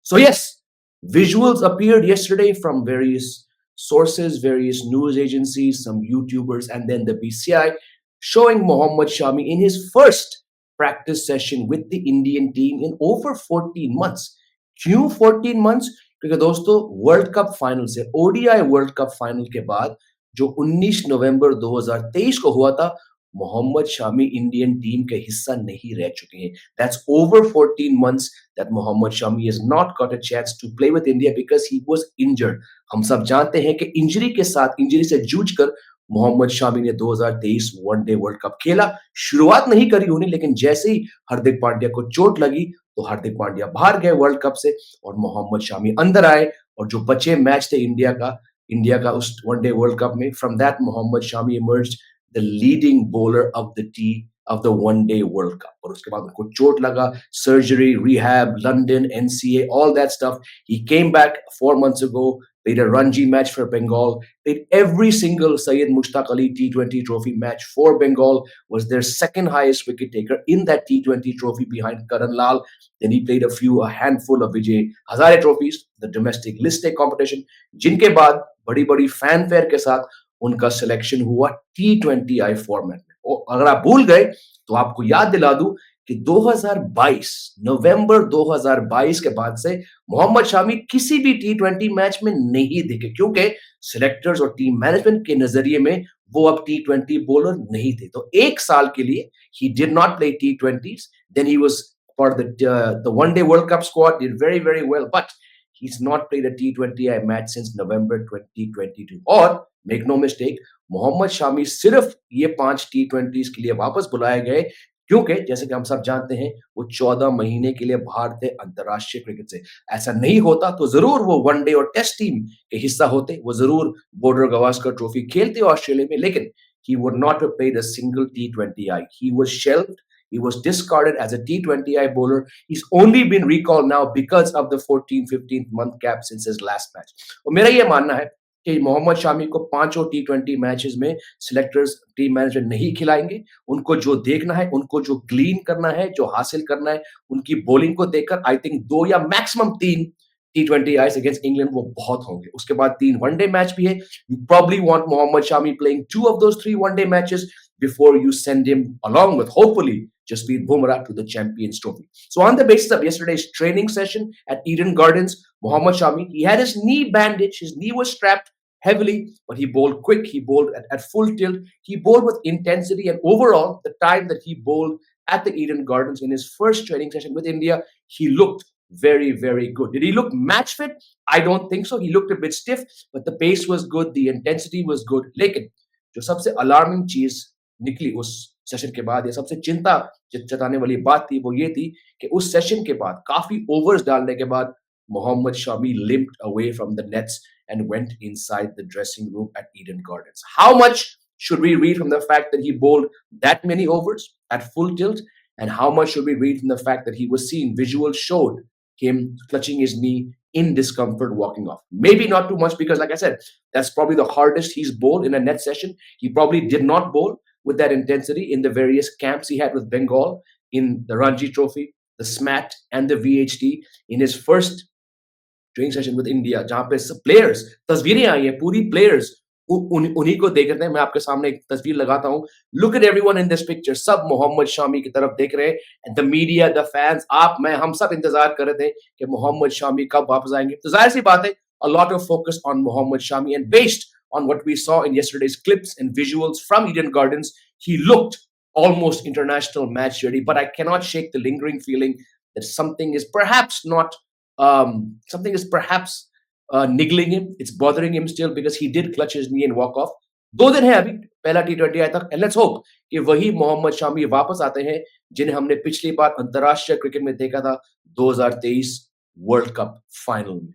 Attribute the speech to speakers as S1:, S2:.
S1: So yes, visuals appeared yesterday from various sources, various news agencies, some YouTubers, and then the BCI showing Mohammad Shami in his first practice session with the Indian team in over 14 months. क्यों 14 months? क्योंकि दोस्तों world cup final से ODI world cup final के बाद जो 19 नवंबर 2023 को हुआ था, मोहम्मद शामी इंडियन टीम के हिस्सा नहीं रह चुके हैं. That's over 14 months that Mohammad Shami has not got a chance to play with India because he was injured. हम सब जानते हैं कि इंजरी के साथ इंजरी से जूझकर मोहम्मद शामी ने 2023 वनडे वर्ल्ड कप खेला. शुरुआत नहीं करी उन्हें, लेकिन जैसे ही हार्दिक पांड्या को चोट लगी तो हार्दिक पांड्या बाहर गए वर्ल्ड कप से और मोहम्मद शामी अंदर आए और जो बचे मैच थे इंडिया का उस वनडे वर्ल्ड कप में, from that Mohammed Shami emerged the leading bowler of the one day World Cup. और उसके बाद उनको चोट लगा, surgery, rehab, London, NCA, all that stuff. He came back 4 months ago, played a Ranji match for Bengal, played every single Syed Mushtaq Ali T20 trophy match for Bengal, was their second highest wicket taker in that T20 trophy behind Karan Lal. Then he played a handful of Vijay Hazare trophies, the domestic list A competition, जिनके बाद बड़ी-बड़ी fanfare के साथ उनका selection हुआ T20I format में. और अगर आप भूल गए तो आपको याद दिला दूं कि 2022 नवंबर 2022 के बाद से मोहम्मद शामी किसी भी T20 मैच में नहीं दिखे, क्योंकि सिलेक्टर्स और टीम मैनेजमेंट के नजरिए में वो अब T20 बॉलर नहीं थे. तो एक साल के लिए he did not play T20s. Then he was for the one day World Cup squad, did very very well, but he's not played a T20I match since November 2022. और make no mistake, Mohammad Shami सिर्फ ये 5 T20s के लिए वापस बुलाए गए क्योंकि जैसे कि हम सब जानते हैं वो 14 महीने के लिए बाहर थे अंतरराष्ट्रीय क्रिकेट से. ऐसा नहीं होता तो जरूर वो वनडे और टेस्ट टीम के हिस्सा होते, वो जरूर बॉर्डर गवास्कर ट्रॉफी खेलते ऑस्ट्रेलिया में, लेकिन he would not have played a single T20I. He was shelved. He was discarded as a T20I bowler. He's only been recalled now because of the 14-15 month gap since his last match. और मेरा ये मानना है कि मोहम्मद शामी को पांचों T20 matches में selectors team management नहीं खिलाएंगे. उनको जो देखना है, उनको जो ग्लीन करना है, जो हासिल करना है, उनकी बॉलिंग को देखकर आई थिंक 2 या मैक्सिमम 3 T20Is अगेंस्ट इंग्लैंड वो बहुत होंगे. उसके बाद 3 वनडे मैच भी है. You probably want Mohammed Shami playing 2 of those 3 one-day matches before you send him along with hopefully Jasprit Bumrah to the Champions Trophy. So on the basis of yesterday's training session at Eden Gardens, Mohammad Shami, he had his knee bandaged, his knee was strapped heavily, but he bowled quick, he bowled at full tilt, he bowled with intensity, and overall, the time that he bowled at the Eden Gardens in his first training session with India, he looked very, very good. Did he look match fit? I don't think so. He looked a bit stiff, but the pace was good, the intensity was good. लेकिन जो सबसे alarming चीज निकली उस session के बाद, या सबसे चिंता जताने वाली बात थी, वो ये थी कि उस सेशन के बाद काफी ओवर्स डालने के बाद Mohammed Shami limped away from the nets and went inside the dressing room at Eden Gardens. How much should we read from the fact that he bowled that many overs at full tilt, and how much should we read from the fact that he was seen, visuals showed him clutching his knee in discomfort walking off? Maybe not too much because, like I said, that's probably the hardest he's bowled in a net session. He probably did not bowl with that intensity in the various camps he had with Bengal, in the Ranji Trophy, the SMAT, and the VHT. In his first training session with India, जहां पे players, तस्वीरें आई हैं पूरी players उन्हीं को देख रहे हैं. मैं आपके सामने एक तस्वीर लगाता हूं. Look at everyone in this picture. सब मोहम्मद शामी की तरफ देख रहे हैं. And the media, the fans, आप, मैं, हम सब इंतजार कर रहे थे कि मोहम्मद शामी कब वापस आएंगे. तो जाहिर सी बात है, a lot of focus on Mohammad Shami, and based on what we saw in yesterday's clips and visuals from Eden Gardens, he looked almost international match ready. But I cannot shake the lingering feeling that something is perhaps niggling him. It's bothering him still because he did clutch his knee and walk off. 2 दिन है अभी पहला T20 आया तक, and let's hope कि वही मोहम्मद शामी वापस आते हैं जिन्हें हमने पिछली बार अंतरराष्ट्रीय क्रिकेट में देखा था 2023 वर्ल्ड कप फाइनल में.